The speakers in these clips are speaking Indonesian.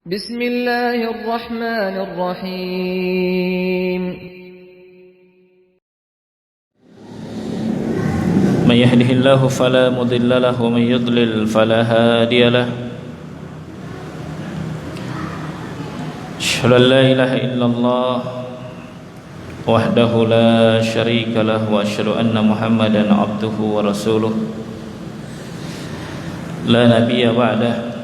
بسم الله الرحمن الرحيم من يهده الله فلا مضل له ومن يضلل فلا هادي له أشهد أن لا إله إلا الله وحده لا شريك له وأشهد أن محمدا عبده ورسوله لا نبي بعده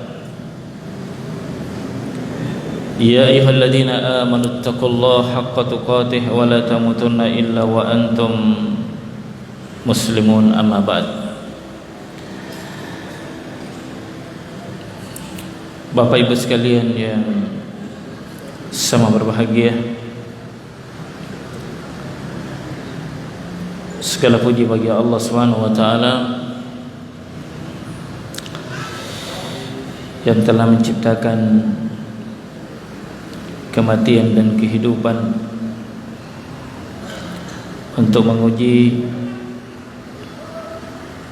يا أيها الذين آمنوا اتقوا الله حق تقاته ولا تموتن إلا وأنتم muslimun, amma ba'd. Bapak Ibu sekalian yang sama berbahagia, segala puji bagi Allah Subhanahu wa taala yang telah menciptakan kematian dan kehidupan untuk menguji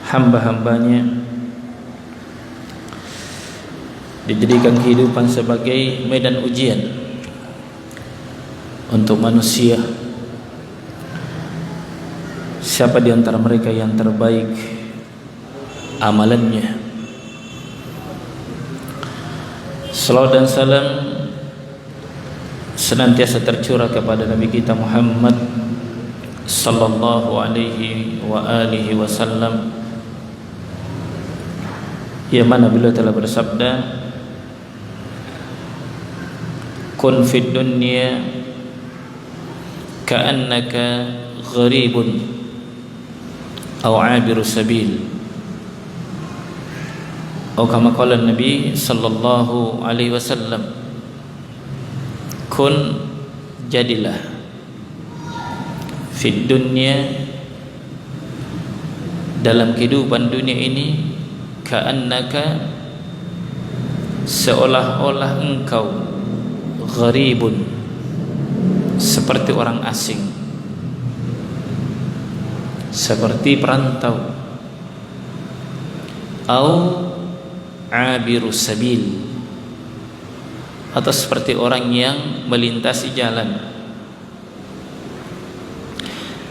hamba-hambanya, dijadikan kehidupan sebagai medan ujian untuk manusia. Siapa di antara mereka yang terbaik amalannya? Salawat dan salam senantiasa tercurah kepada Nabi kita Muhammad sallallahu alaihi wa alihi wasallam, yang mana beliau telah bersabda, kun fid dunya ka'annaka gharibun aw 'abiru sabil, atau kama qala Nabi sallallahu alaihi wasallam, kun, jadilah, fid dunya, dalam kehidupan dunia ini, ka'annaka, seolah-olah engkau, gharibun, seperti orang asing, seperti perantau, au abiru sabil, atau seperti orang yang melintasi jalan.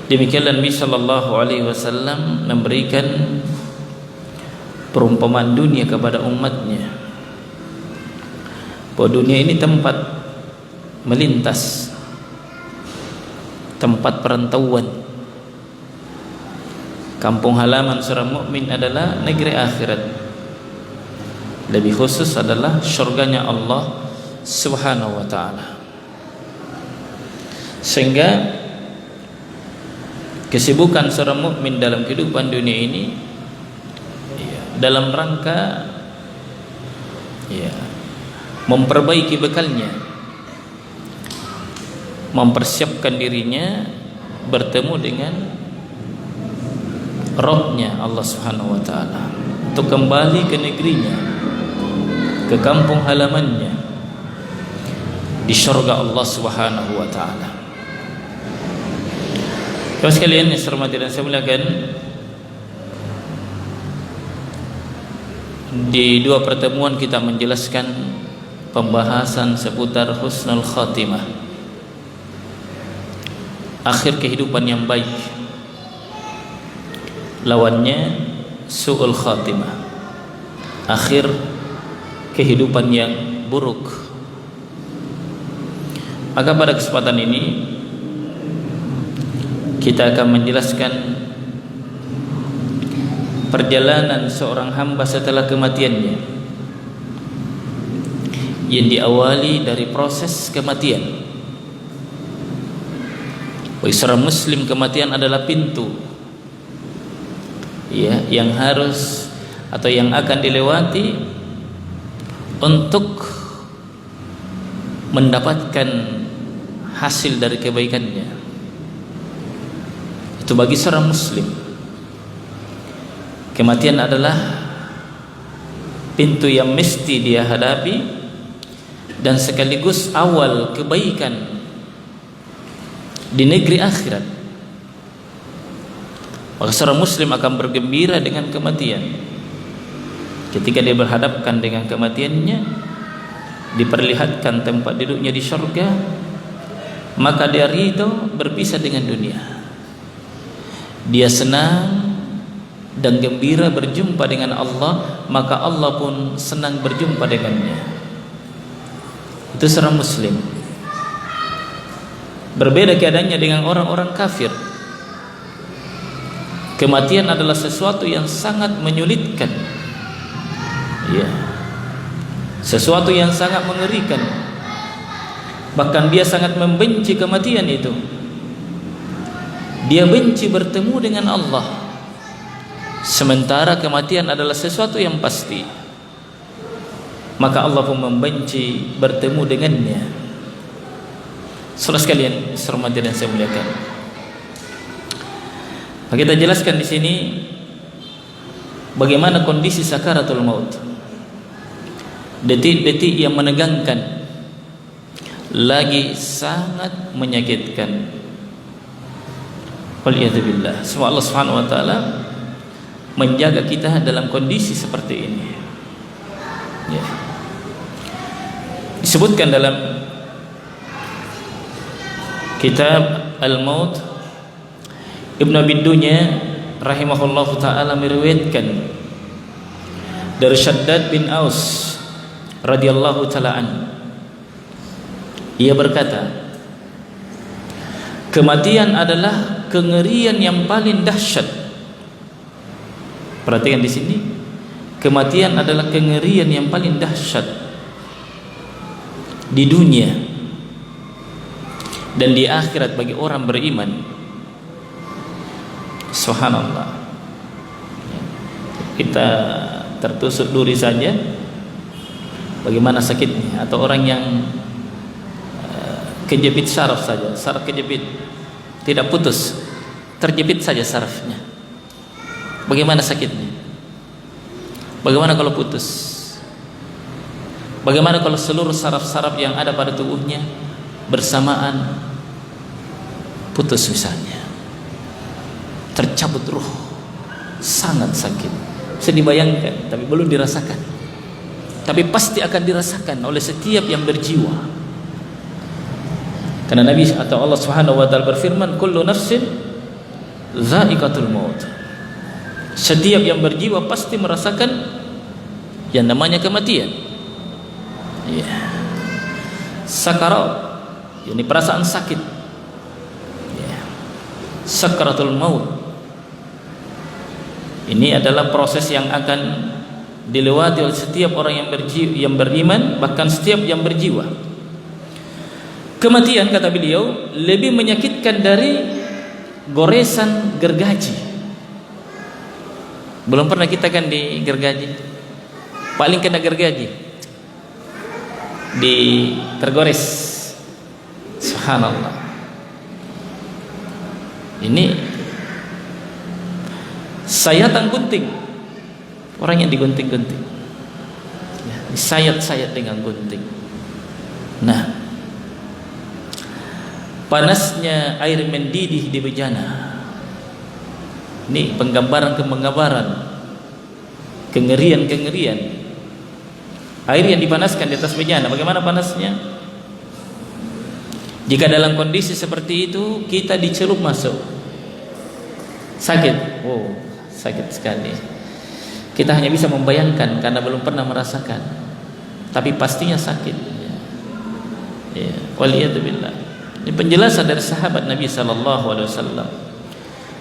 Demikianlah Nabi sallallahu alaihi wasallam memberikan perumpamaan dunia kepada umatnya, bahwa dunia ini tempat melintas, tempat perantauan. Kampung halaman seorang mukmin adalah negeri akhirat, lebih khusus adalah syurganya Allah Subhanahu wa ta'ala. Sehingga kesibukan seorang mukmin dalam kehidupan dunia ini dalam rangka memperbaiki bekalnya, mempersiapkan dirinya bertemu dengan Rabbnya Allah Subhanahu wa ta'ala, untuk kembali ke negerinya, ke kampung halamannya di syurga Allah Subhanahu wa ta'ala. Kawan sekalian yang saya hormati dan saya muliakan, di dua pertemuan kita menjelaskan pembahasan seputar husnul khatimah, akhir kehidupan yang baik. Lawannya su'ul khatimah, akhir kehidupan yang buruk. Maka pada kesempatan ini kita akan menjelaskan perjalanan seorang hamba setelah kematiannya, yang diawali dari proses kematian. Bagi seorang muslim, kematian adalah pintu yang harus atau yang akan dilewati untuk mendapatkan hasil dari kebaikannya. Itu bagi seorang muslim, kematian adalah pintu yang mesti dia hadapi dan sekaligus awal kebaikan di negeri akhirat. Maka seorang muslim akan bergembira dengan kematian. Ketika dia berhadapkan dengan kematiannya, diperlihatkan tempat duduknya di surga, maka dia ridho berpisah dengan dunia. Dia senang dan gembira berjumpa dengan Allah, maka Allah pun senang berjumpa dengannya. Itu seorang muslim. Berbeda keadaannya dengan orang-orang kafir. Kematian adalah sesuatu yang sangat menyulitkan, ya, sesuatu yang sangat mengerikan. Bahkan dia sangat membenci kematian itu. Dia benci bertemu dengan Allah, sementara kematian adalah sesuatu yang pasti. Maka Allah pun membenci bertemu dengannya. Saudara sekalian, hormati dan saya muliakan, kita jelaskan di sini bagaimana kondisi sakaratul maut. Detik-detik yang menegangkan, lagi sangat menyakitkan. Waliyadzubillah. Semoga Allah Subhanahu wa taala menjaga kita dalam kondisi seperti ini. Ya. Disebutkan dalam kitab Al-Maut, Ibnu Abi Dunya rahimahullahu taala meriwayatkan dari Syaddad bin Aus radhiyallahu taala an. Ia berkata, kematian adalah kengerian yang paling dahsyat. Perhatikan di sini, kematian adalah kengerian yang paling dahsyat di dunia dan di akhirat bagi orang beriman. Subhanallah. Kita tertusuk duri saja, bagaimana sakitnya. Atau orang yang kejepit saraf saja, saraf kejepit, tidak putus, terjepit saja sarafnya, bagaimana sakitnya. Bagaimana kalau putus? Bagaimana kalau seluruh saraf-saraf yang ada pada tubuhnya bersamaan putus misalnya, tercabut ruh, sangat sakit. Bisa dibayangkan, tapi belum dirasakan. Tapi pasti akan dirasakan oleh setiap yang berjiwa. Karena Nabi atau Allah Subhanahu wa taala berfirman, kullu nafsin dha'iqatul maut. Setiap yang berjiwa pasti merasakan yang namanya kematian. Ya. Sakarat, ini perasaan sakit. Ya. Sakaratul maut. Ini adalah proses yang akan dilewati oleh setiap orang yang beriman, bahkan setiap yang berjiwa. Kematian, kata beliau, lebih menyakitkan dari goresan gergaji. Belum pernah kita kan di gergaji, paling kena gergaji, tergores. Subhanallah. Ini sayatan gunting, orang yang digunting-gunting, ya, disayat-sayat dengan gunting. Nah, panasnya air mendidih di bejana. Ini penggambaran kengerian. Air yang dipanaskan di atas bejana, bagaimana panasnya? Jika dalam kondisi seperti itu kita dicelup masuk, sakit. Oh, sakit sekali. Kita hanya bisa membayangkan karena belum pernah merasakan, tapi pastinya sakit. Ya, waliyadzubillah. Ini penjelasan dari sahabat Nabi sallallahu alaihi wasallam.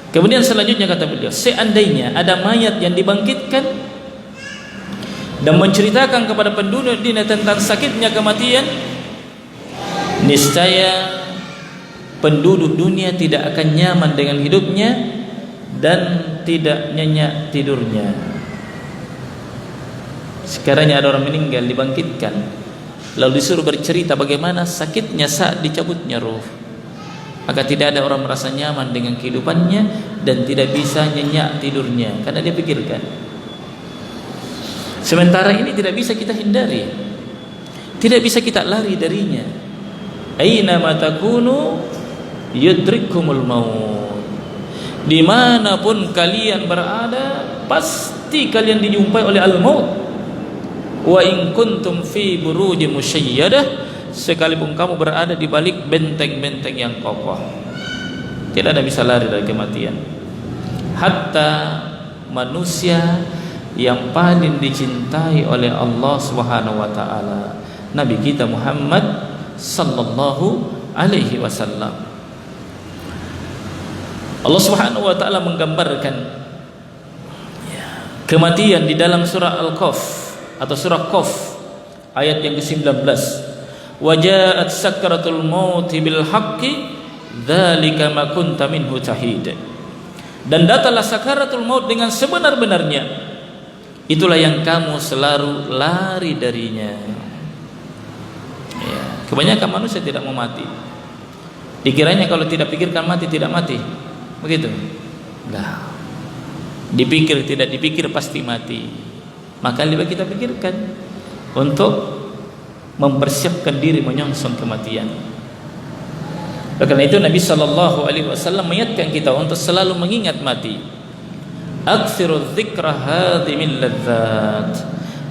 Kemudian selanjutnya kata beliau, seandainya ada mayat yang dibangkitkan dan menceritakan kepada penduduk dunia tentang sakitnya kematian, niscaya penduduk dunia tidak akan nyaman dengan hidupnya dan tidak nyenyak tidurnya. Sekiranya ada orang meninggal dibangkitkan, lalu disuruh bercerita bagaimana sakitnya saat dicabutnya ruh, maka tidak ada orang merasa nyaman dengan kehidupannya dan tidak bisa nyenyak tidurnya karena dia pikirkan. Sementara ini tidak bisa kita hindari, tidak bisa kita lari darinya. Aina ma takunu yudrikumul maut. Dimanapun kalian berada, pasti kalian dijumpai oleh al-maut. wa in kuntum fi burujin musyayyadah, sekalipun kamu berada di balik benteng-benteng yang kokoh, tidak ada bisa lari dari kematian. Hatta manusia yang paling dicintai oleh Allah Subhanahu wa taala, Nabi kita Muhammad sallallahu alaihi wasallam. Allah Subhanahu wa taala menggambarkan kematian di dalam surah Al-Qaf atau surah Qaf ayat yang ke-19. Wajaat sakratul maut bil haqqi dzalika ma kunta minhu tahid. Dan datanglah sakaratul maut dengan sebenar-benarnya, itulah yang kamu selalu lari darinya. Ya, kebanyakan manusia tidak mau mati. Dikiranya kalau tidak pikirkan mati tidak mati. Begitu? Enggak. Dipikir tidak dipikir pasti mati. Maka lebih kita pikirkan untuk mempersiapkan diri menyongsong kematian. Karena itu Nabi sallallahu alaihi wasallam mengingatkan kita untuk selalu mengingat mati. Aktsiru dzikra hadhimil ladzat.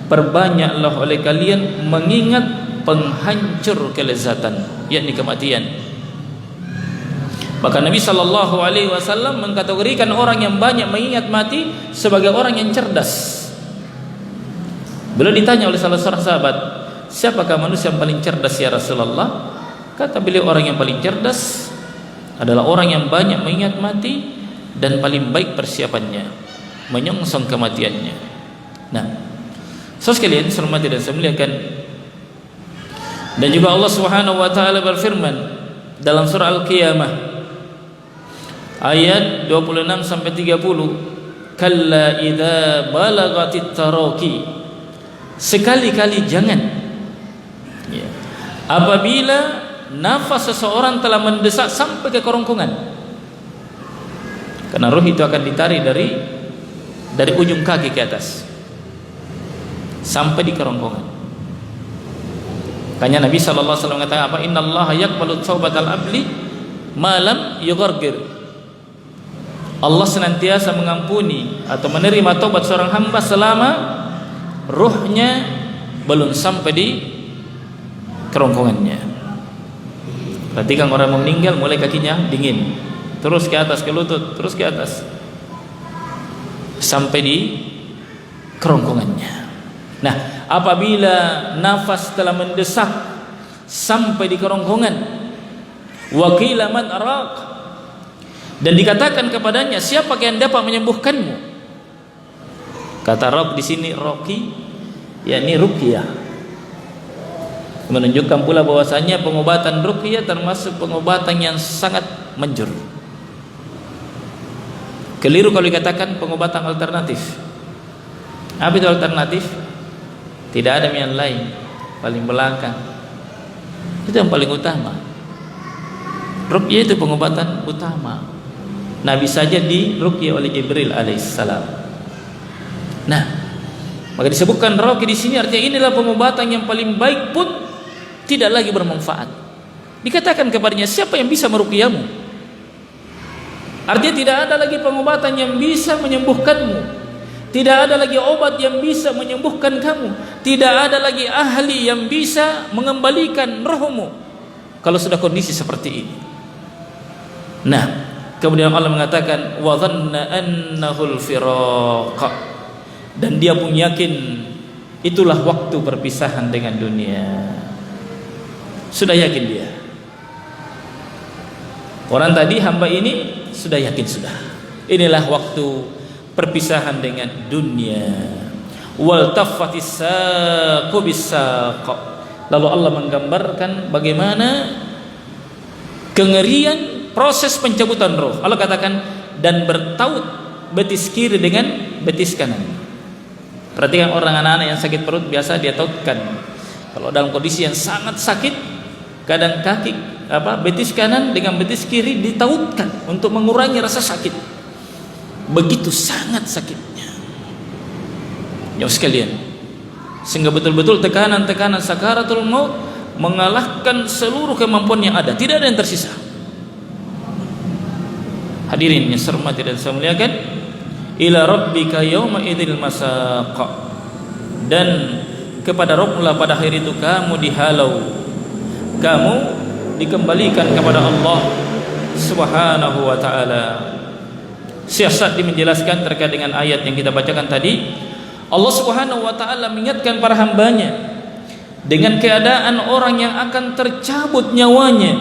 Perbanyaklah oleh kalian mengingat penghancur kelezatan, yakni kematian. Maka Nabi sallallahu alaihi wasallam mengkategorikan orang yang banyak mengingat mati sebagai orang yang cerdas. Beliau ditanya oleh salah seorang sahabat, "Siapakah manusia yang paling cerdas ya Rasulullah?" Kata beliau, orang yang paling cerdas adalah orang yang banyak mengingat mati dan paling baik persiapannya menyongsong kematiannya. Nah, saudara sekalian, hormati dan saya muliakan. Dan juga Allah Subhanahu wa taala berfirman dalam surah Al-Qiyamah ayat 26 sampai 30, "Kalla idza balagatit taraqi." Sekali-kali jangan ya, apabila nafas seseorang telah mendesak sampai ke kerongkongan, karena roh itu akan ditarik dari ujung kaki ke atas sampai di kerongkongan. Makanya Nabi sallallahu alaihi wasallam mengatakan apa? Innallaha yaqbalu taubatal abdi ma lam yughargir. Allah senantiasa mengampuni atau menerima taubat seorang hamba selama ruhnya belum sampai di kerongkongannya. Perhatikan orang mau meninggal, mulai kakinya dingin, terus ke atas ke lutut, terus ke atas sampai di kerongkongannya. Nah, apabila nafas telah mendesak sampai di kerongkongan, waqila man araq, dan dikatakan kepadanya, siapa yang dapat menyembuhkanmu? Kata Rabb di sini roki, yakni ruqyah. Menunjukkan pula bahwasanya pengobatan ruqyah termasuk pengobatan yang sangat manjur. Keliru kalau dikatakan pengobatan alternatif. Apa itu alternatif? Tidak ada yang lain, paling belakang. Itu yang paling utama. Ruqyah itu pengobatan utama. Nabi saja diruqyah oleh Jibril alaihissalam. Nah, maka disebutkan ruqyah di sini artinya inilah pengobatan yang paling baik pun tidak lagi bermanfaat. Dikatakan kepadanya, siapa yang bisa meruqyahmu? Artinya tidak ada lagi pengobatan yang bisa menyembuhkanmu. Tidak ada lagi obat yang bisa menyembuhkan kamu. Tidak ada lagi ahli yang bisa mengembalikan rohmu kalau sudah kondisi seperti ini. Nah, kemudian Allah mengatakan wa dhanna annahul firaq, dan dia pun yakin itulah waktu perpisahan dengan dunia. Sudah yakin dia. Orang tadi hamba ini sudah yakin sudah. Inilah waktu perpisahan dengan dunia. Wal taffatis saqu bisaq. Lalu Allah menggambarkan bagaimana kengerian proses pencabutan roh. Allah katakan dan bertaut betis kiri dengan betis kanan. Perhatikan orang anak-anak yang sakit perut biasa dia tautkan. Kalau dalam kondisi yang sangat sakit, kadang kaki betis kanan dengan betis kiri ditautkan untuk mengurangi rasa sakit. Begitu sangat sakitnya. Ya sekalian, sehingga betul-betul tekanan-tekanan sakaratul maut mengalahkan seluruh kemampuan yang ada, tidak ada yang tersisa. Hadirin yang saya hormati dan saya muliakan, ila rabbika yauma idzil masaq, dan kepada Rabbmu pada hari itu kamu dihalau, kamu dikembalikan kepada Allah Subhanahu wa ta'ala. Syekh Sa'di menjelaskan terkait dengan ayat yang kita bacakan tadi, Allah Subhanahu wa ta'ala mengingatkan para hambanya dengan keadaan orang yang akan tercabut nyawanya.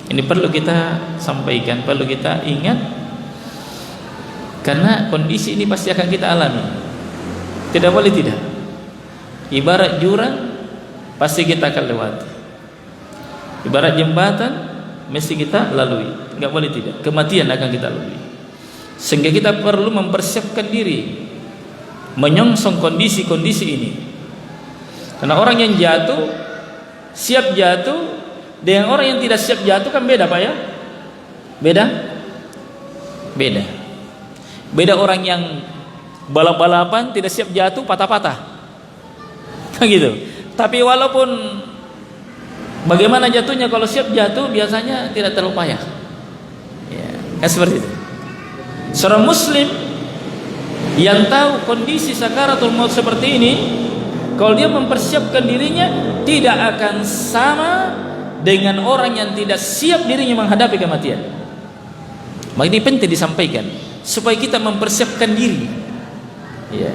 Ini perlu kita sampaikan, perlu kita ingat, karena kondisi ini pasti akan kita alami. Tidak boleh tidak. Ibarat jurang pasti kita akan lewati. Ibarat jembatan mesti kita lalui. Enggak boleh tidak. Kematian akan kita lalui. Sehingga kita perlu mempersiapkan diri menyongsong kondisi-kondisi ini. Karena orang yang jatuh, siap jatuh, dengan orang yang tidak siap jatuh kan beda, Pak ya? Beda? Beda. Beda orang yang balap-balapan tidak siap jatuh, patah-patah. Kan gitu. Tapi walaupun bagaimana jatuhnya, kalau siap jatuh biasanya tidak terlalu payah. Ya, kan seperti itu. Seorang muslim yang tahu kondisi sakaratul maut seperti ini, kalau dia mempersiapkan dirinya, tidak akan sama dengan orang yang tidak siap dirinya menghadapi kematian. Maka ini penting disampaikan supaya kita mempersiapkan diri. Ya.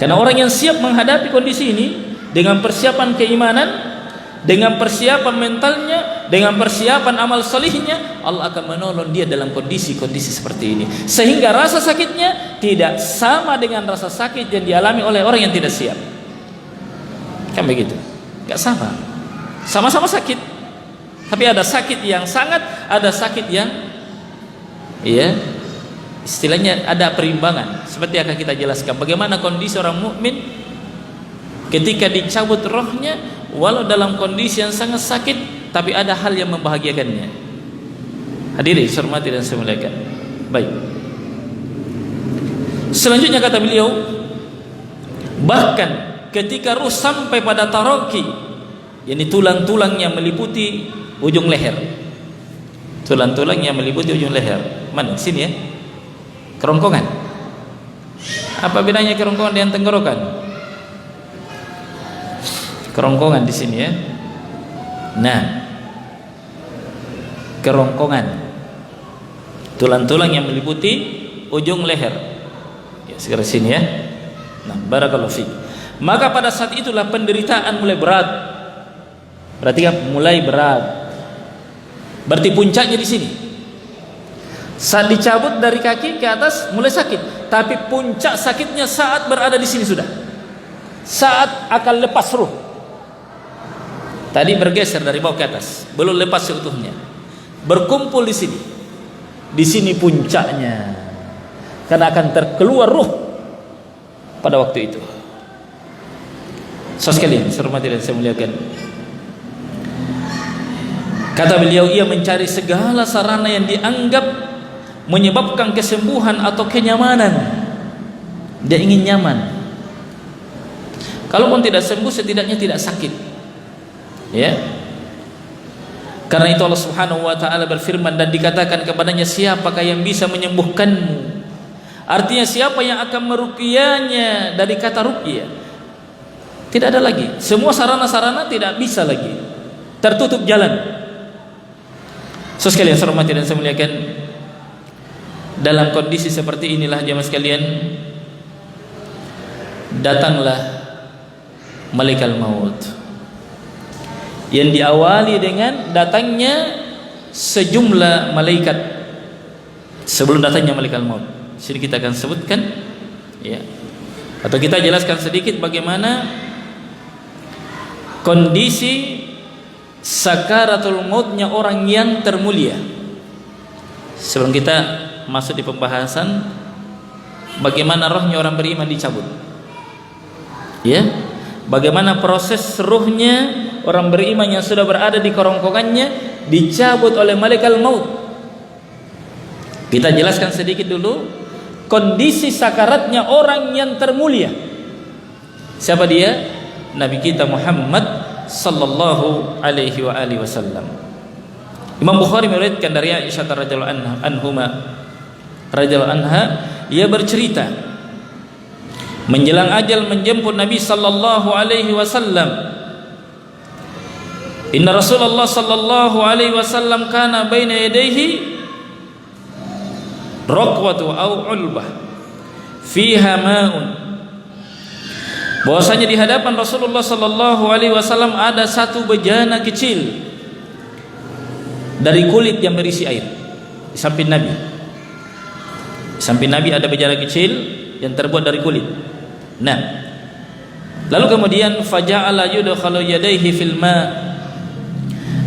Karena orang yang siap menghadapi kondisi ini dengan persiapan keimanan, dengan persiapan mentalnya, dengan persiapan amal salihnya, Allah akan menolong dia dalam kondisi-kondisi seperti ini, sehingga rasa sakitnya tidak sama dengan rasa sakit yang dialami oleh orang yang tidak siap. Kan begitu? Gak sama. Sama-sama sakit, tapi ada sakit yang sangat, ada sakit yang istilahnya ada perimbangan. Seperti akan kita jelaskan bagaimana kondisi orang mukmin ketika dicabut rohnya, walau dalam kondisi yang sangat sakit, tapi ada hal yang membahagiakannya. Hadirin saya hormati dan saya muliakan. Baik. Selanjutnya kata beliau, bahkan ketika ruh sampai pada taraki, yakni tulang-tulang yang meliputi ujung leher. Tulang-tulang yang meliputi ujung leher. Mana? Sini ya. Kerongkongan. Apa bedanya kerongkongan dengan tenggorokan? Kerongkongan di sini ya. Nah, kerongkongan, tulang-tulang yang meliputi ujung leher. Ya, sekarang sini ya. Nah, barakallahu fiik. Maka pada saat itulah penderitaan mulai berat. Perhatikan, mulai berat. Berarti puncaknya di sini. Saat dicabut dari kaki ke atas mulai sakit, tapi puncak sakitnya saat berada di sini sudah. Saat akan lepas ruh. Tadi bergeser dari bawah ke atas, belum lepas seutuhnya. Berkumpul di sini. Di sini puncaknya. Karena akan terkeluar ruh pada waktu itu. So sekalian, saya hormati dan saya muliakan. Kata beliau, ia mencari segala sarana yang dianggap menyebabkan kesembuhan atau kenyamanan. Dia ingin nyaman. Kalaupun tidak sembuh, setidaknya tidak sakit. Ya. Karena itu Allah Subhanahu wa taala berfirman dan dikatakan kepadanya, siapakah yang bisa menyembuhkanmu? Artinya siapa yang akan meruqyahnya dari kata ruqyah? Tidak ada lagi. Semua sarana-sarana tidak bisa lagi. Tertutup jalan. So sekalian saya hormati dan saya muliakan, dalam kondisi seperti inilah jemaah sekalian, datanglah malaikat maut. Yang diawali dengan datangnya sejumlah malaikat sebelum datangnya malaikat maut. Sini kita akan sebutkan ya. Atau kita jelaskan sedikit bagaimana kondisi sakaratul mautnya orang yang termulia. Sebelum kita masuk di pembahasan bagaimana rohnya orang beriman dicabut. Ya. Bagaimana proses ruhnya orang beriman yang sudah berada di kerongkongannya dicabut oleh malaikat maut. Kita jelaskan sedikit dulu kondisi sakaratnya orang yang termulia. Siapa dia? Nabi kita Muhammad sallallahu alaihi wa alihi wasallam. Imam Bukhari meriwayatkan dari Aisyah radhiyallahu anha, ia bercerita, menjelang ajal menjemput Nabi sallallahu alaihi wasallam. Inna Rasulullah sallallahu alaihi wasallam kana baina yadayhi raqwatu au ulbah fiha ma'un. Bahwasanya di hadapan Rasulullah sallallahu alaihi wasallam ada satu bejana kecil dari kulit yang berisi air. Di samping Nabi, di samping Nabi ada bejana kecil yang terbuat dari kulit. Nah, lalu kemudian faja'ala yudkhalu yadayhi fil ma'.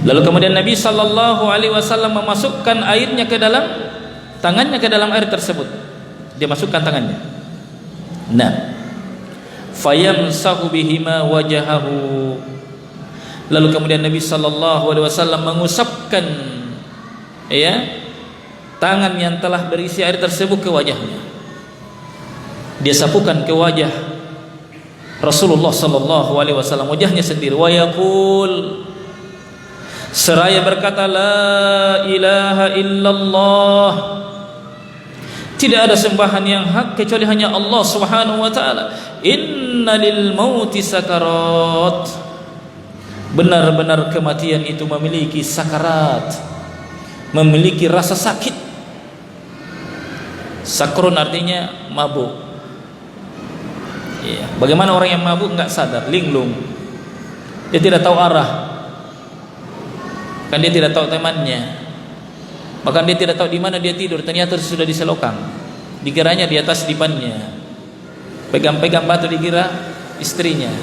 Lalu kemudian Nabi sallallahu alaihi wasallam memasukkan airnya ke dalam tangannya, ke dalam air tersebut. Dia masukkan tangannya. Nah, fayamsahu bihima wajahahu. Lalu kemudian Nabi sallallahu alaihi wasallam mengusapkan tangan yang telah berisi air tersebut ke wajahnya. Dia sapukan ke wajah Rasulullah sallallahu alaihi wasallam, wajahnya sendiri, wa yaqul, seraya berkata, la ilaha illallah, tidak ada sembahan yang hak kecuali hanya Allah Subhanahu wa taala. Inna lil mauti sakarat, benar-benar kematian itu memiliki sakarat, memiliki rasa sakit. Sakrun artinya mabuk. Ya, bagaimana orang yang mabuk enggak sadar, linglung, dia tidak tahu arah, kan dia tidak tahu temannya, bahkan dia tidak tahu di mana dia tidur. Ternyata sudah diselokang, dikiranya di atas dipannya, pegang-pegang batu dikira istrinya.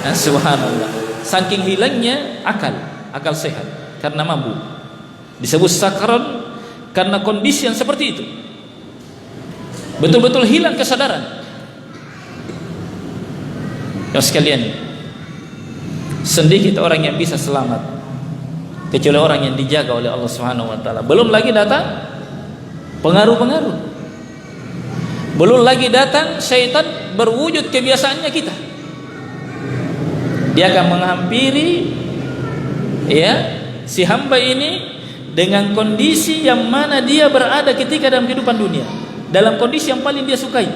Nah, subhanallah, saking hilangnya akal sehat karena mabuk. Disebut sakron karena kondisi yang seperti itu, betul-betul hilang kesadaran. Yang sekalian, sedikit orang yang bisa selamat kecuali orang yang dijaga oleh Allah Subhanahu wa taala. Belum lagi datang pengaruh-pengaruh, belum lagi datang syaitan berwujud kebiasaannya kita. Dia akan menghampiri si hamba ini dengan kondisi yang mana dia berada ketika dalam kehidupan dunia, dalam kondisi yang paling dia sukai.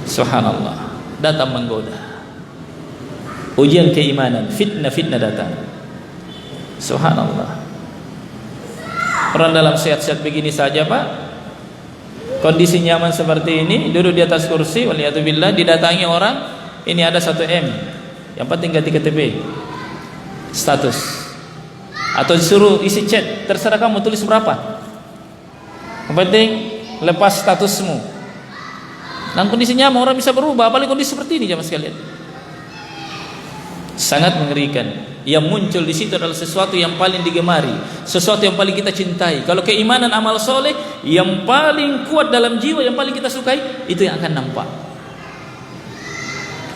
Subhanallah, datang menggoda, ujian keimanan, fitnah datang. Subhanallah, orang dalam sehat-sehat begini saja Pak, kondisi nyaman seperti ini, duduk di atas kursi, waliyatubillah, didatangi orang, ini ada 1M, yang penting ganti KTP, status, atau disuruh isi chat, terserah kamu tulis berapa, yang penting lepas statusmu. Dan kondisinya orang bisa berubah, apalagi kondisi seperti ini jemaah sekalian. Sangat mengerikan. Yang muncul di situ adalah sesuatu yang paling digemari, sesuatu yang paling kita cintai. Kalau keimanan, amal soleh yang paling kuat dalam jiwa, yang paling kita sukai, itu yang akan nampak.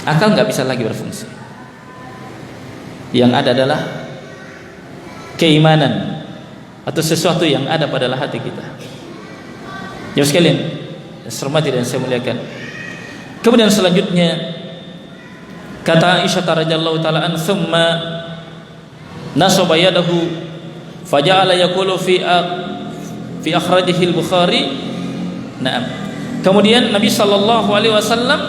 Akal nggak bisa lagi berfungsi. Yang ada adalah keimanan atau sesuatu yang ada pada hati kita. Jemaah sekalian, hormati dan saya muliakan. Kemudian selanjutnya kata Aisyah radhiyallahu taala an, "Tsumma nasaba yadahu faja'ala yaqulu fi akhrajihi al-Bukhari." Naam. Kemudian Nabi sallallahu alaihi wasallam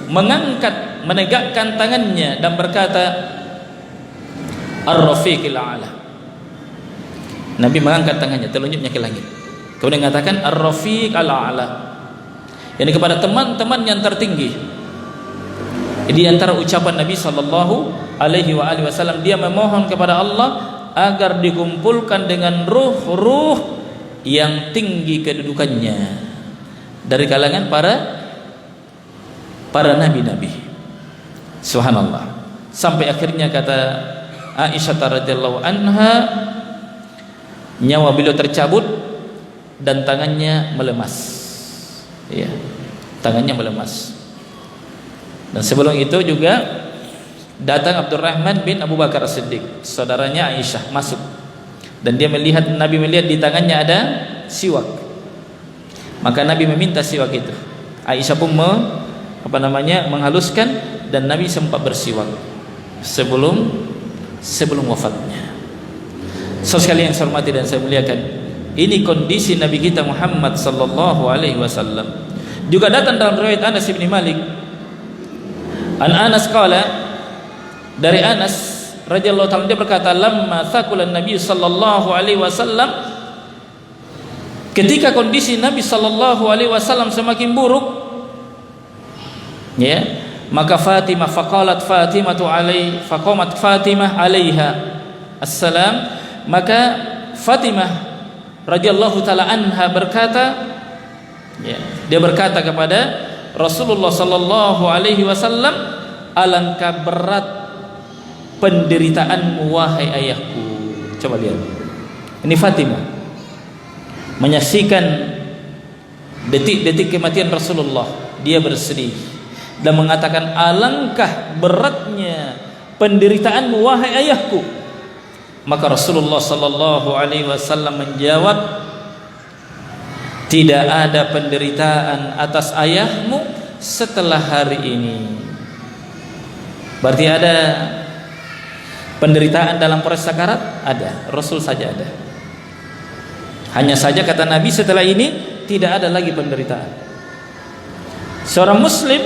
mengangkat, menegakkan tangannya dan berkata, "Ar-Rafiqil A'la." Nabi mengangkat tangannya, telunjuknya ke langit. Kemudian mengatakan Ar-Rafiq Al-A'la, ini kepada teman-teman yang tertinggi. Di antara ucapan Nabi sallallahu alaihi wasallam, dia memohon kepada Allah agar dikumpulkan dengan ruh-ruh yang tinggi kedudukannya dari kalangan para nabi-nabi. Subhanallah. Sampai akhirnya kata Aisyah radhiyallahu anha, nyawa beliau tercabut dan tangannya melemas. Ya, tangannya melemas. Dan sebelum itu juga datang Abdurrahman bin Abu Bakar As-Siddiq, saudaranya Aisyah, masuk. Dan dia melihat, Nabi melihat di tangannya ada siwak. Maka Nabi meminta siwak itu. Aisyah pun menghaluskan, dan Nabi sempat bersiwak sebelum wafatnya. Sekali yang saya hormati dan saya muliakan, ini kondisi Nabi kita Muhammad sallallahu alaihi wasallam. Juga datang dalam riwayat Anas bin Malik. An Anas qala, dari Anas radhiyallahu ta'ala dia berkata, lamma thaqulan Nabi sallallahu alaihi wasallam, ketika kondisi Nabi sallallahu alaihi wasallam semakin buruk, ya, maka Fatimah faqalat Fatimatu alaihi faqamat Fatimah alaiha assalam, maka Fatimah radhiyallahu taala anha berkata, ya, dia berkata kepada Rasulullah sallallahu alaihi wasallam, alangkah berat penderitaanmu wahai ayahku. Coba lihat, ini Fatimah menyaksikan detik-detik kematian Rasulullah, dia bersedih dan mengatakan, alangkah beratnya penderitaanmu wahai ayahku. Maka Rasulullah sallallahu alaihi wasallam menjawab, tidak ada penderitaan atas ayahmu setelah hari ini. Berarti ada penderitaan dalam proses sakarat? Ada, Rasul saja ada. Hanya saja kata Nabi, setelah ini tidak ada lagi penderitaan. Seorang muslim,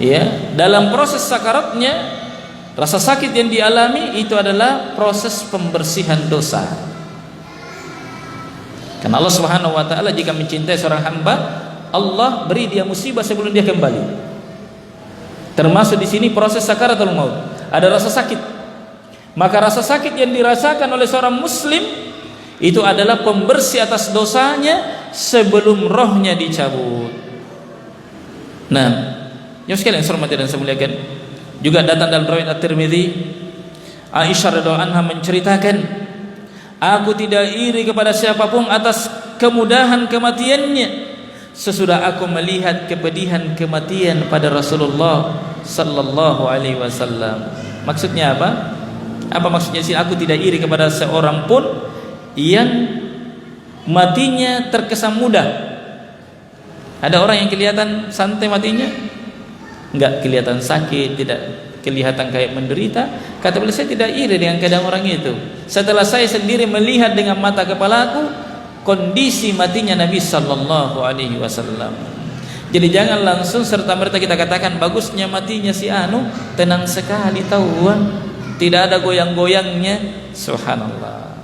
ya, dalam proses sakaratnya, rasa sakit yang dialami itu adalah proses pembersihan dosa. Karena Allah Subhanahu wa taala jika mencintai seorang hamba, Allah beri dia musibah sebelum dia kembali. Termasuk di sini proses sakaratul maut, ada rasa sakit. Maka rasa sakit yang dirasakan oleh seorang muslim itu adalah pembersih atas dosanya sebelum rohnya dicabut. Nah, yang sekalian saya hormati dan saya muliakan, juga datang dalam riwayat At-Tirmidzi, Aisyah radhiyallahu anha menceritakan, aku tidak iri kepada siapapun atas kemudahan kematiannya sesudah aku melihat kepedihan kematian pada Rasulullah sallallahu alaihi wasallam. Maksudnya apa? Apa maksudnya sih? Aku tidak iri kepada seorang pun yang matinya terkesan mudah. Ada orang yang kelihatan santai matinya, enggak kelihatan sakit, tidak kelihatan kayak menderita. Kata beliau, saya tidak iri dengan keadaan orang itu setelah saya sendiri melihat dengan mata kepalaku kondisi matinya Nabi sallallahu alaihi wasallam. Jadi jangan langsung serta merta kita katakan bagusnya matinya si anu, tenang sekali tahu, tidak ada goyang-goyangnya. Subhanallah,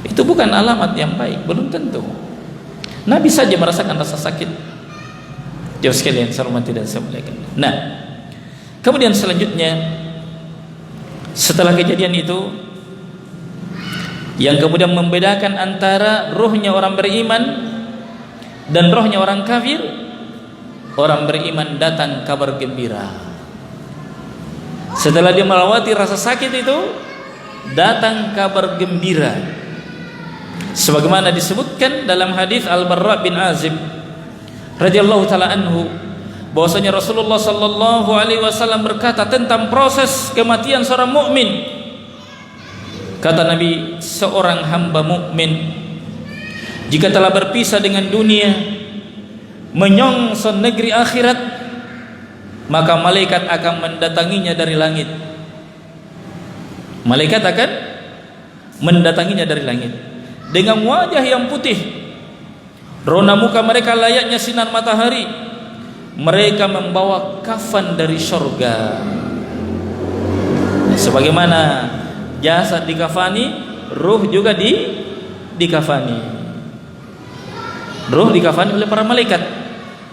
itu bukan alamat yang baik, belum tentu. Nabi saja merasakan rasa sakit. Jauh sekalian saya hormati dan saya muliakan. Nah, kemudian selanjutnya setelah kejadian itu, yang kemudian membedakan antara ruhnya orang beriman dan rohnya orang kafir, orang beriman datang kabar gembira. Setelah dia melewati rasa sakit itu, datang kabar gembira. Sebagaimana disebutkan dalam hadis Al-Barra bin Azib radhiyallahu taala anhu, bahwasanya Rasulullah sallallahu alaihi wasallam berkata tentang proses kematian seorang mukmin. Kata Nabi, seorang hamba mukmin jika telah berpisah dengan dunia, menyongsong negeri akhirat, maka malaikat akan mendatanginya dari langit. Malaikat akan mendatanginya dari langit dengan wajah yang putih, rona muka mereka layaknya sinar matahari. Mereka membawa kafan dari surga. Sebagaimana jasad dikafani, ruh juga dikafani. Ruh dikafani oleh para malaikat.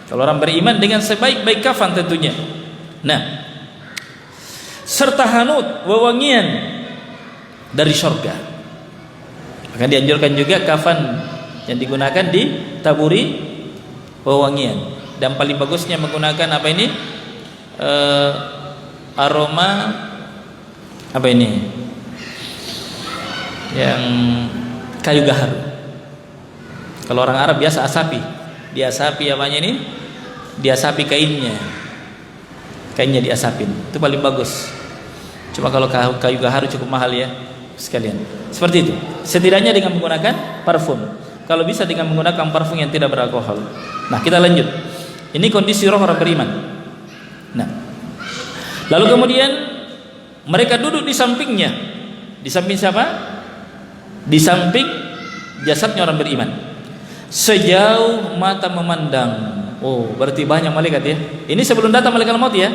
Kalau orang beriman dengan sebaik-baik kafan tentunya. Nah, serta hanut wewangian dari surga. Maka dianjurkan juga kafan yang digunakan ditaburi wewangian. Dan paling bagusnya menggunakan apa ini? Aroma apa ini? Yang kayu gaharu. Kalau orang Arab biasa asapi. Diasapi apanya ini? Diasapi kainnya. Kainnya diasapin. Itu paling bagus. Cuma kalau kayu gaharu cukup mahal ya sekalian. Seperti itu. Setidaknya dengan menggunakan parfum. Kalau bisa dengan menggunakan parfum yang tidak beralkohol. Nah, kita lanjut. Ini kondisi roh orang beriman. Nah, lalu kemudian mereka duduk di sampingnya. Di samping siapa? Di samping jasadnya orang beriman. sejauh mata memandang. Oh, berarti banyak malaikat ya. Ini sebelum datang malaikat maut ya.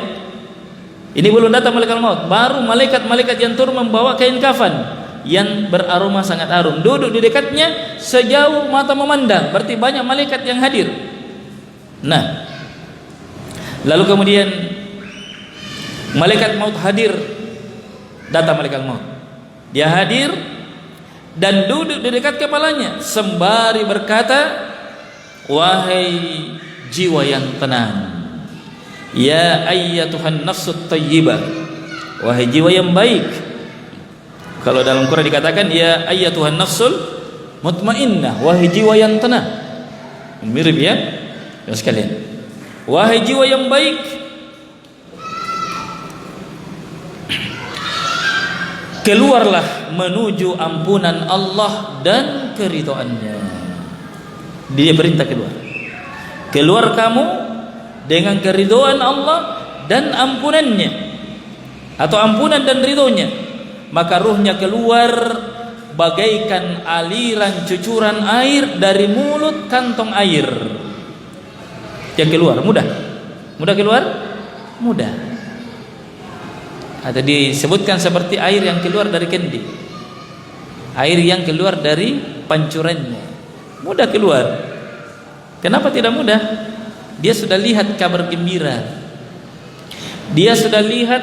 Ini belum datang malaikat maut, baru malaikat-malaikat yang turun membawa kain kafan yang beraroma sangat harum, duduk di dekatnya sejauh mata memandang. Berarti banyak malaikat yang hadir. Nah, lalu kemudian malaikat maut hadir. Datang malaikat maut, dia hadir dan duduk di dekat kepalanya sembari berkata, wahai jiwa yang tenang, ya ayyatuhan nafsut thayyibah, wahai jiwa yang baik. Kalau dalam Quran dikatakan ya ayyatuhan nafsul mutmainnah, wahai jiwa yang tenang. Mirip ya, ya sekalian. Wahai jiwa yang baik, keluarlah menuju ampunan Allah dan keridhaannya. Dia perintah keluar. Keluar kamu dengan keridhaan Allah dan ampunannya, atau ampunan dan ridhonya. Maka ruhnya keluar bagaikan aliran cucuran air dari mulut kantong air. Dia keluar mudah. Mudah keluar? Mudah. Atau disebutkan seperti air yang keluar dari kendi, air yang keluar dari pancurannya, mudah keluar. Kenapa tidak mudah? Dia sudah lihat kabar gembira, dia sudah lihat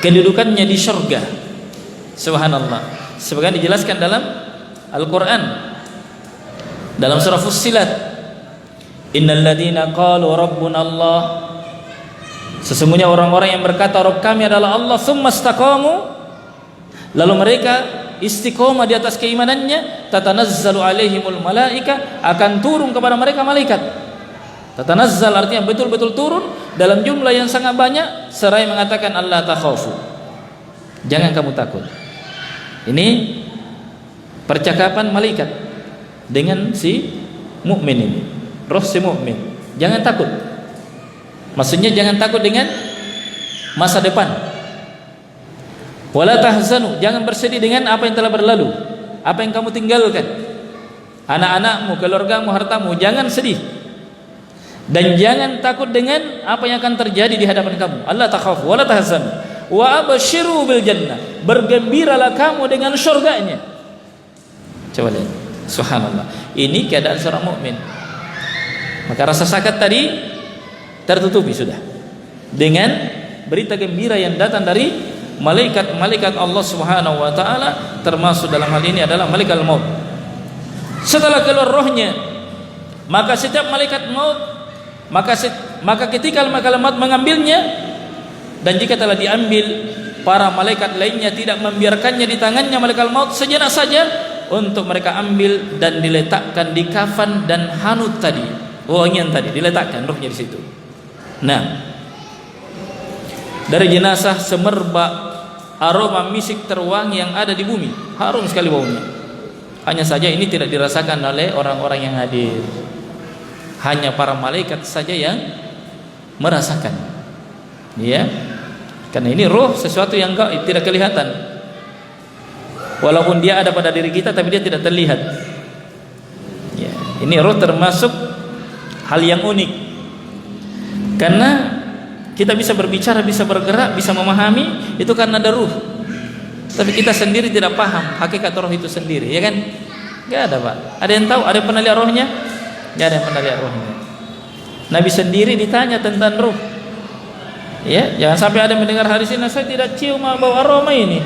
kedudukannya di surga. Subhanallah. Sebagaimana dijelaskan dalam Al-Quran, dalam surah Fussilat, innal ladzina qalu rabbuna Allah, sesungguhnya orang-orang yang berkata Rabb kami adalah Allah, tsumma istaqamu, lalu mereka istiqomah di atas keimanannya, tatanazzalu alaihimul malaika, akan turun kepada mereka malaikat. Tatanazzal artinya betul-betul turun dalam jumlah yang sangat banyak, seraya mengatakan Allah takhafu, jangan kamu takut. Ini percakapan malaikat dengan si mukmin ini, roh si mukmin. Jangan takut. Maksudnya jangan takut dengan masa depan. Wala tahzanu, jangan bersedih dengan apa yang telah berlalu, apa yang kamu tinggalkan, anak-anakmu, keluargamu, hartamu. Jangan sedih dan jangan takut dengan apa yang akan terjadi di hadapan kamu. Allah takhafu wala tahzanu wa abshiru bil jannah, bergembiralah kamu dengan surganya. Coba lihat, subhanallah. Ini keadaan seorang mukmin. Maka rasa sakit tadi tertutupi sudah dengan berita gembira yang datang dari malaikat-malaikat Allah Subhanahu wa taala, termasuk dalam hal ini adalah malaikat maut. Setelah keluar rohnya, maka setiap malaikat maut, maka ketika malaikat maut mengambilnya, dan jika telah diambil, para malaikat lainnya tidak membiarkannya di tangannya malaikat maut sejenak saja, untuk mereka ambil dan diletakkan di kafan dan hanut tadi, wangian tadi, diletakkan rohnya di situ. Nah, dari jenazah semerbak aroma misik terwangi yang ada di bumi, harum sekali baunya. Hanya saja ini tidak dirasakan oleh orang-orang yang hadir, hanya para malaikat saja yang merasakan. Ya, karena ini roh sesuatu yang tidak kelihatan. Walaupun dia ada pada diri kita, tapi dia tidak terlihat. Ya, ini roh termasuk hal yang unik. Karena kita bisa berbicara, bisa bergerak, bisa memahami, itu karena ada ruh. Tapi kita sendiri tidak paham hakikat roh itu sendiri, ya kan? Gak ada, Pak. Ada yang tahu? Ada yang pernah lihat rohnya? Gak ada yang pernah lihat rohnya. Nabi sendiri ditanya tentang roh. Ya, jangan sampai ada mendengar hadis ini, saya tidak cium bau aroma ini,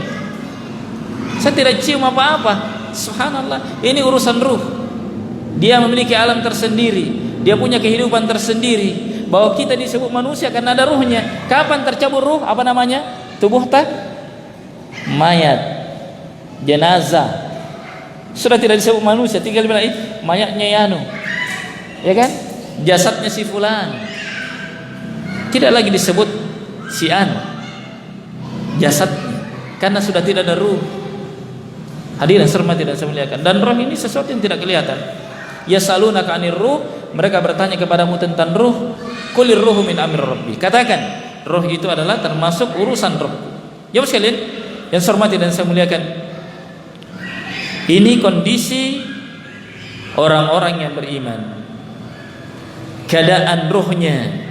saya tidak cium apa-apa. Subhanallah, ini urusan ruh. Dia memiliki alam tersendiri, dia punya kehidupan tersendiri. Bahwa kita disebut manusia karena ada ruhnya. Kapan tercabut ruh? Apa namanya? Tubuh mayat, jenazah. Sudah tidak disebut manusia, tinggal bilang mayatnya Yanu, ya kan? Jasadnya si fulan. Tidak lagi disebut si Anu, jasadnya, karena sudah tidak ada ruh. Hadirin hormati dan saya muliakan. Dan roh ini sesuatu yang tidak kelihatan. Yasalunaka 'anir ruh, mereka bertanya kepadamu tentang ruh. Qulir ruhu min amri rabbi. Katakan, roh itu adalah termasuk urusan roh. Ya sekalian, yang saya hormati dan saya muliakan. Ini kondisi orang-orang yang beriman, keadaan ruhnya.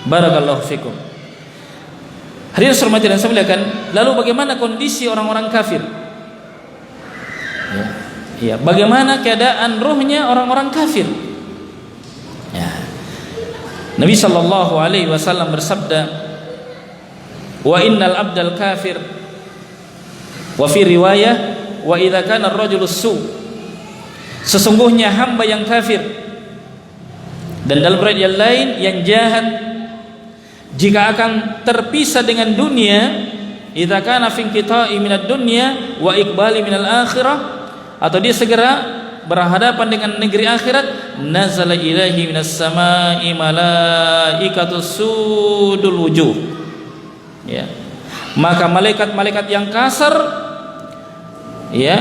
Barakallahu fikum. Hadirin hormati dan saya muliakan, lalu bagaimana kondisi orang-orang kafir? Ya, bagaimana keadaan ruhnya orang-orang kafir? Ya. Nabi sallallahu alaihi wasallam bersabda, "Wa innal abdal kafir." Wa fi riwayah, "Wa idza kana ar-rajulu su." Sesungguhnya hamba yang kafir, dan dalam riwayat yang lain yang jahat, jika akan terpisah dengan dunia, idza kana fi inqita'i minad dunya wa iqbali minal akhirah, atau dia segera berhadapan dengan negeri akhirat, nazala ilaihi minas sama'i malaikatus sudul wujuh. Ya. Maka malaikat-malaikat yang kasar, ya,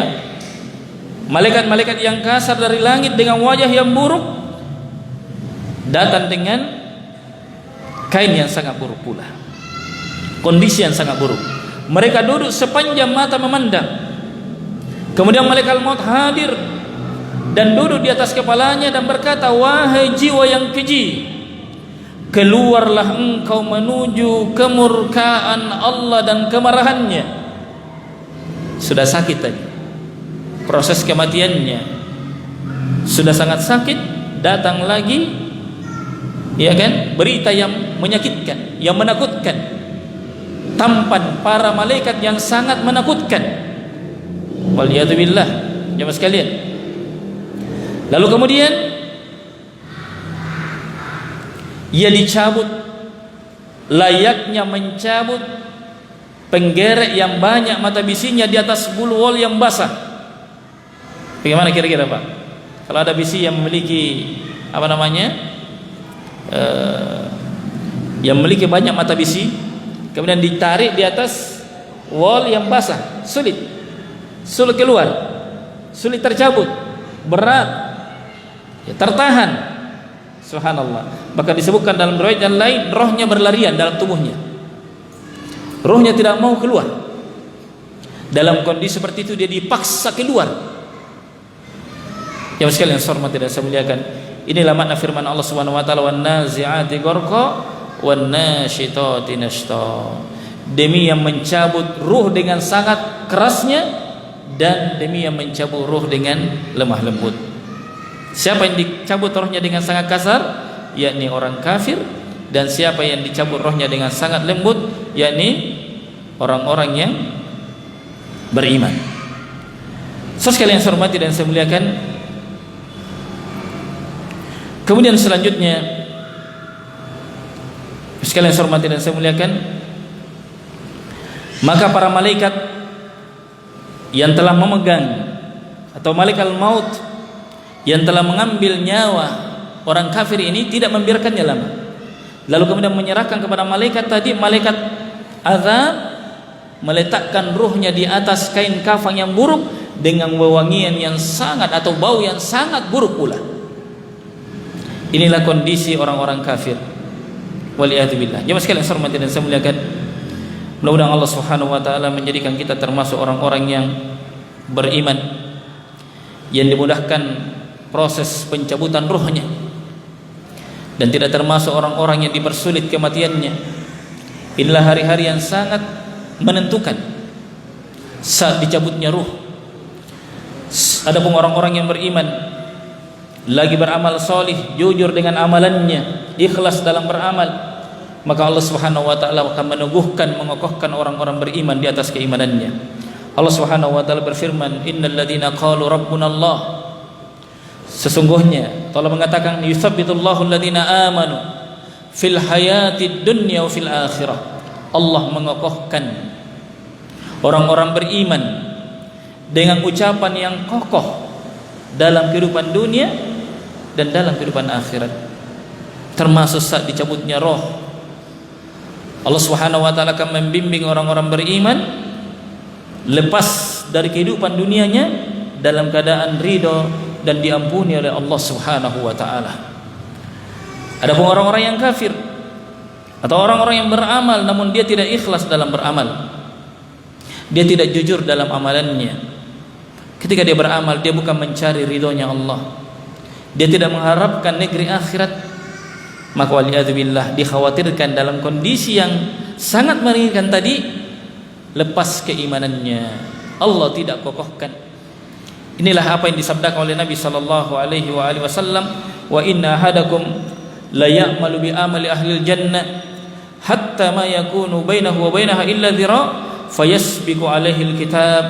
malaikat-malaikat yang kasar dari langit dengan wajah yang buruk datang dengan kain yang sangat buruk pula, kondisi yang sangat buruk. Mereka duduk sepanjang mata memandang. Kemudian malaikat maut hadir dan duduk di atas kepalanya dan berkata, "Wahai jiwa yang keji, keluarlah engkau menuju kemurkaan Allah dan kemarahannya." Sudah sakit tadi, proses kematiannya sudah sangat sakit, datang lagi, ya kan, berita yang menyakitkan, yang menakutkan, tampan para malaikat yang sangat menakutkan. Waliyadzubillah, jemaah sekalian. Lalu kemudian ia dicabut layaknya mencabut penggerek yang banyak mata bisinya di atas bulu wol yang basah. Bagaimana kira-kira Pak? Kalau ada bisi yang memiliki apa namanya, yang memiliki banyak mata bisi, kemudian ditarik di atas wall yang basah, sulit keluar, sulit tercabut, berat, ya, tertahan. Subhanallah. Bahkan disebutkan dalam riwayat yang lain, rohnya berlarian dalam tubuhnya, rohnya tidak mau keluar. Dalam kondisi seperti itu dia dipaksa keluar. Yang sekalian hormat dan saya muliakan, inilah makna firman Allah Subhanahu wa taala, "Wan nazi'ati gharqa wan nasyitati nashta." Demi yang mencabut ruh dengan sangat kerasnya dan demi yang mencabut ruh dengan lemah lembut. Siapa yang dicabut rohnya dengan sangat kasar? Yakni orang kafir. Dan siapa yang dicabut rohnya dengan sangat lembut? Yakni orang-orang yang beriman. So sekalian saya hormati dan saya muliakan, kemudian selanjutnya, sekalian saya hormati dan saya muliakan, maka para malaikat yang telah memegang, atau malaikat maut yang telah mengambil nyawa orang kafir ini tidak membiarkannya lama. Lalu kemudian menyerahkan kepada malaikat tadi, malaikat azab, meletakkan ruhnya di atas kain kafan yang buruk dengan wewangian yang sangat, atau bau yang sangat buruk pula. Inilah kondisi orang-orang kafir. Waliyadzubillah. Jemaah sekalian saya hormati dan saya muliakan, mudah-mudahan Allah Subhanahu wa taala menjadikan kita termasuk orang-orang yang beriman, yang dimudahkan proses pencabutan ruhnya, dan tidak termasuk orang-orang yang dipersulit kematiannya. Inilah hari-hari yang sangat menentukan saat dicabutnya ruh. Adapun orang-orang yang beriman, lagi beramal solih, jujur dengan amalannya, ikhlas dalam beramal, maka Allah Subhanahu wa taala akan meneguhkan, mengokohkan orang-orang beriman di atas keimanannya. Allah Subhanahu wa taala berfirman, "Innal ladzina qalu rabbuna Allah." Sesungguhnya Allah mengatakan, "Yutsabbitullahu alladzina amanu fil hayatid dunya wa fil akhirah." Allah mengokohkan orang-orang beriman dengan ucapan yang kokoh dalam kehidupan dunia dan dalam kehidupan akhirat, termasuk saat dicabutnya roh. Allah Subhanahu wa taala akan membimbing orang-orang beriman lepas dari kehidupan dunianya dalam keadaan ridho dan diampuni oleh Allah Subhanahu wa taala. Adapun orang-orang yang kafir atau orang-orang yang beramal namun dia tidak ikhlas dalam beramal, dia tidak jujur dalam amalannya, Ketika dia beramal, dia bukan mencari ridhonya Allah, dia tidak mengharapkan negeri akhirat, maka waliyadzubillah dikhawatirkan dalam kondisi yang sangat mengerikan tadi, lepas keimanannya, Allah tidak kokohkan. Inilah apa yang disabdakan oleh Nabi sallallahu alaihi wasallam, wa inna ahadakum la ya'malu bi amali ahli jannah hatta ma yakunu bainahu wa bainaha illa dhira' fayasbiqu alaihi alkitab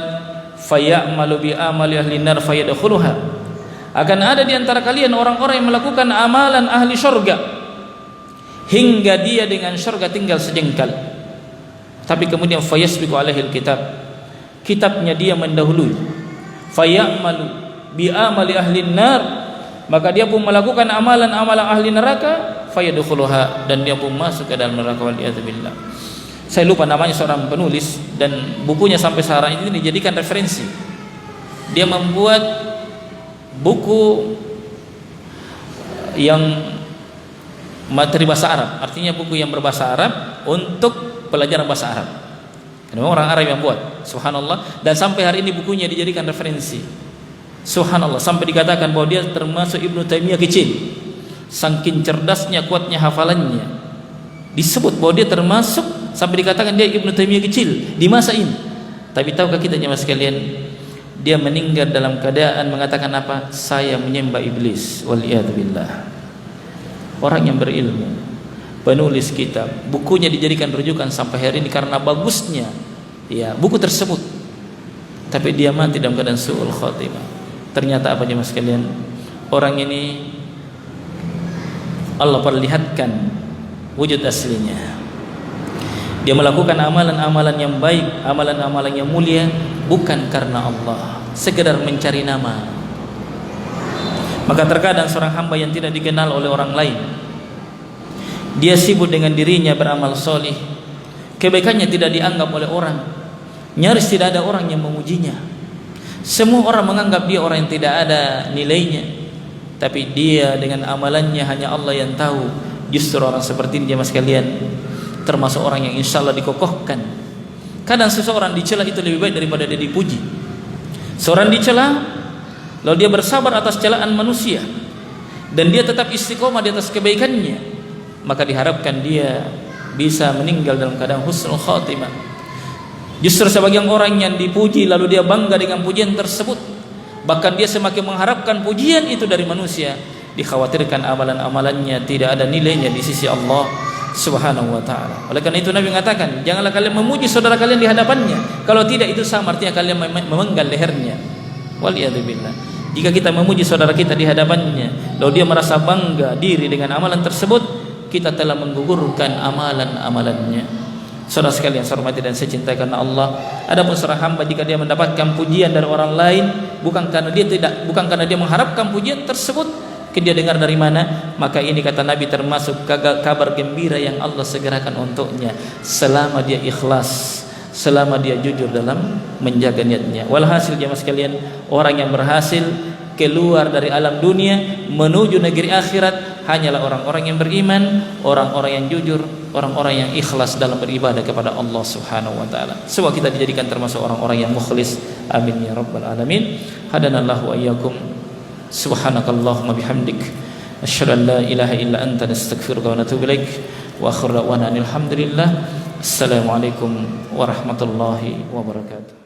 fayamalu bi amali ahli nar fayadkhuluha. Akan ada di antara kalian orang-orang yang melakukan amalan ahli syurga hingga dia dengan syurga tinggal sejengkal, tapi kemudian fayasbiqu alaihi alkitab, kitabnya dia mendahului, fayamalu bi amali ahli nar, maka dia pun melakukan amalan-amalan ahli neraka, fayadkhuluha, dan dia pun masuk ke dalam neraka waliyadzubillah. Saya lupa namanya seorang penulis, dan bukunya sampai sekarang ini dijadikan referensi. Dia membuat buku yang materi bahasa Arab, artinya buku yang berbahasa Arab untuk pelajaran bahasa Arab. Memang orang Arab yang buat, subhanallah, dan sampai hari ini bukunya dijadikan referensi. Subhanallah, sampai dikatakan bahwa dia termasuk Ibnu Taimiyah kecil, saking cerdasnya, kuatnya hafalannya. Disebut bahwa dia termasuk, sampai dikatakan dia Ibnu Taimiyah kecil di masa ini. Tapi tahukah kita jemaah sekalian, dia meninggal dalam keadaan mengatakan apa? Saya menyembah iblis, waliyadzubillah. Orang yang berilmu, penulis kitab, bukunya dijadikan rujukan sampai hari ini karena bagusnya ya buku tersebut. Tapi dia mati dalam keadaan su'ul khatimah. Ternyata apa jemaah sekalian? Orang ini Allah perlihatkan wujud aslinya. Dia melakukan amalan-amalan yang baik, amalan-amalan yang mulia bukan karena Allah, sekedar mencari nama. Maka terkadang seorang hamba yang tidak dikenal oleh orang lain, dia sibuk dengan dirinya beramal solih, kebaikannya tidak dianggap oleh orang, nyaris tidak ada orang yang memujinya. Semua orang menganggap dia orang yang tidak ada nilainya, tapi dia dengan amalannya hanya Allah yang tahu. Justru orang seperti ini jemaah sekalian termasuk orang yang insya Allah dikokohkan. Kadang seseorang dicela itu lebih baik daripada dia dipuji. Seorang dicela lalu dia bersabar atas celaan manusia dan dia tetap istiqomah di atas kebaikannya, maka diharapkan dia bisa meninggal dalam keadaan husnul khatimah. Justru sebagian orang yang dipuji lalu dia bangga dengan pujian tersebut, bahkan dia semakin mengharapkan pujian itu dari manusia, dikhawatirkan amalan-amalannya tidak ada nilainya di sisi Allah Subhanahu wa ta'ala. Oleh karena itu Nabi mengatakan, janganlah kalian memuji saudara kalian di hadapannya, kalau tidak itu sama artinya kalian memenggal lehernya. Waliyadzubillah. Jika kita memuji saudara kita di hadapannya lalu dia merasa bangga diri dengan amalan tersebut, kita telah menggugurkan amalan-amalannya. Saudara sekalian saya hormati dan saya cintai karena Allah, adapun seorang hamba jika dia mendapatkan pujian dari orang lain bukan karena dia mengharapkan pujian tersebut, dia dengar dari mana, maka ini kata Nabi termasuk kabar gembira yang Allah segerakan untuknya selama dia ikhlas, selama dia jujur dalam menjaga niatnya. Walhasil jemaah sekalian, orang yang berhasil keluar dari alam dunia menuju negeri akhirat hanyalah orang-orang yang beriman, orang-orang yang jujur, orang-orang yang ikhlas dalam beribadah kepada Allah Subhanahu wa taala. Semoga kita dijadikan termasuk orang-orang yang mukhlis. Amin ya rabbal alamin. Hadanallahu wa iyyakum. Subhanakallahumma bihamdik, asyhadu an la ilaha illa anta, nastaghfiruka wa natubu ilaik. Wa akhiru da'wana alhamdulillah. Assalamualaikum warahmatullahi wabarakatuh.